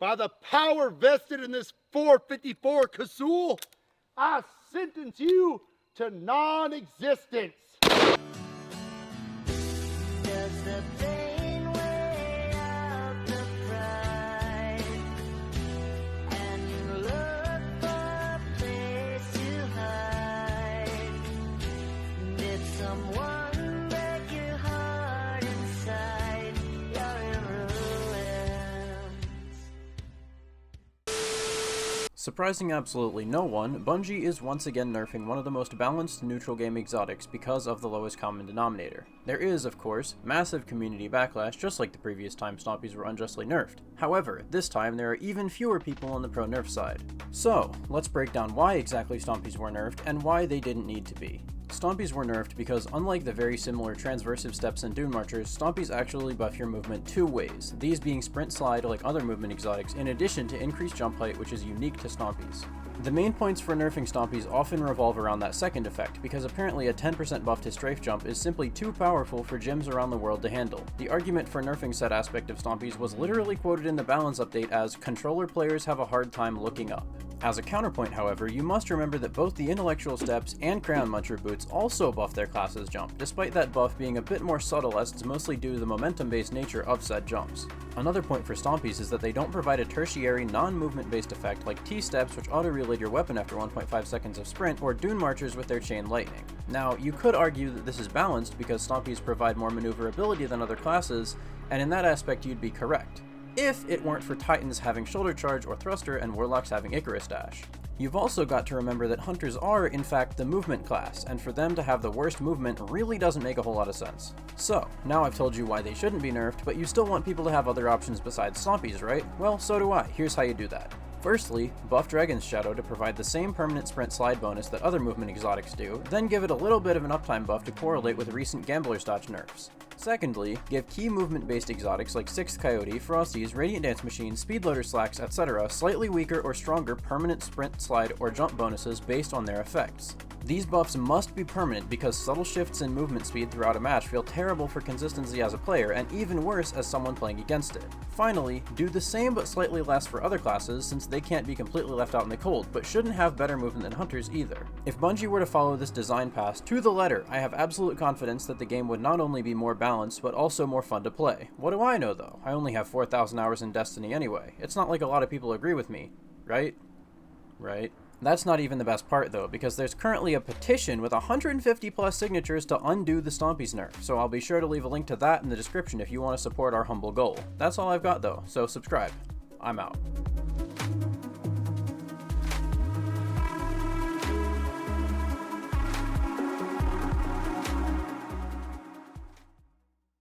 By the power vested in this 454 Kazul, I sentence you to non-existence. Does the pain weigh out the pride? And you look for a place to hide. Did someone break your heart inside? You're in ruins. Surprising absolutely no one, Bungie is once again nerfing one of the most balanced neutral game exotics because of the lowest common denominator. There is, of course, massive community backlash just like the previous time Stompies were unjustly nerfed. However, this time there are even fewer people on the pro-nerf side. So, let's break down why exactly Stompies were nerfed and why they didn't need to be. Stompies were nerfed because unlike the very similar transversive steps and dune marchers, Stompies actually buff your movement two ways, these being sprint slide like other movement exotics in addition to increased jump height which is unique to Stompies. The main points for nerfing Stompies often revolve around that second effect, because apparently a 10% buff to strafe jump is simply too powerful for gyms around the world to handle. The argument for nerfing said aspect of Stompies was literally quoted in the balance update as "controller players have a hard time looking up." As a counterpoint, however, you must remember that both the intellectual steps and Crayon Muncher boots also buff their classes' jump, despite that buff being a bit more subtle as it's mostly due to the momentum-based nature of said jumps. Another point for Stompies is that they don't provide a tertiary non-movement based effect like T-steps which auto-reload your weapon after 1.5 seconds of sprint, or Dune Marchers with their chain lightning. Now, you could argue that this is balanced because Stompies provide more maneuverability than other classes, and in that aspect you'd be correct, if it weren't for Titans having Shoulder Charge or Thruster and Warlocks having Icarus Dash. You've also got to remember that Hunters are, in fact, the movement class, and for them to have the worst movement really doesn't make a whole lot of sense. So, now I've told you why they shouldn't be nerfed, but you still want people to have other options besides Stompies, right? Well, so do I. Here's how you do that. Firstly, buff Dragon's Shadow to provide the same permanent sprint slide bonus that other movement exotics do, then give it a little bit of an uptime buff to correlate with recent Gambler's Dodge nerfs. Secondly, give key movement-based exotics like 6th Coyote, Frosties, Radiant Dance Machine, Speedloader Slacks, etc. slightly weaker or stronger permanent sprint, slide, or jump bonuses based on their effects. These buffs must be permanent because subtle shifts in movement speed throughout a match feel terrible for consistency as a player, and even worse as someone playing against it. Finally, do the same but slightly less for other classes since they can't be completely left out in the cold, but shouldn't have better movement than Hunters either. If Bungie were to follow this design path to the letter, I have absolute confidence that the game would not only be more balanced, but also more fun to play. What do I know though? I only have 4,000 hours in Destiny anyway. It's not like a lot of people agree with me, right? Right? That's not even the best part though, because there's currently a petition with 150 plus signatures to undo the Stompies nerf, so I'll be sure to leave a link to that in the description if you want to support our humble goal. That's all I've got though, so subscribe. I'm out.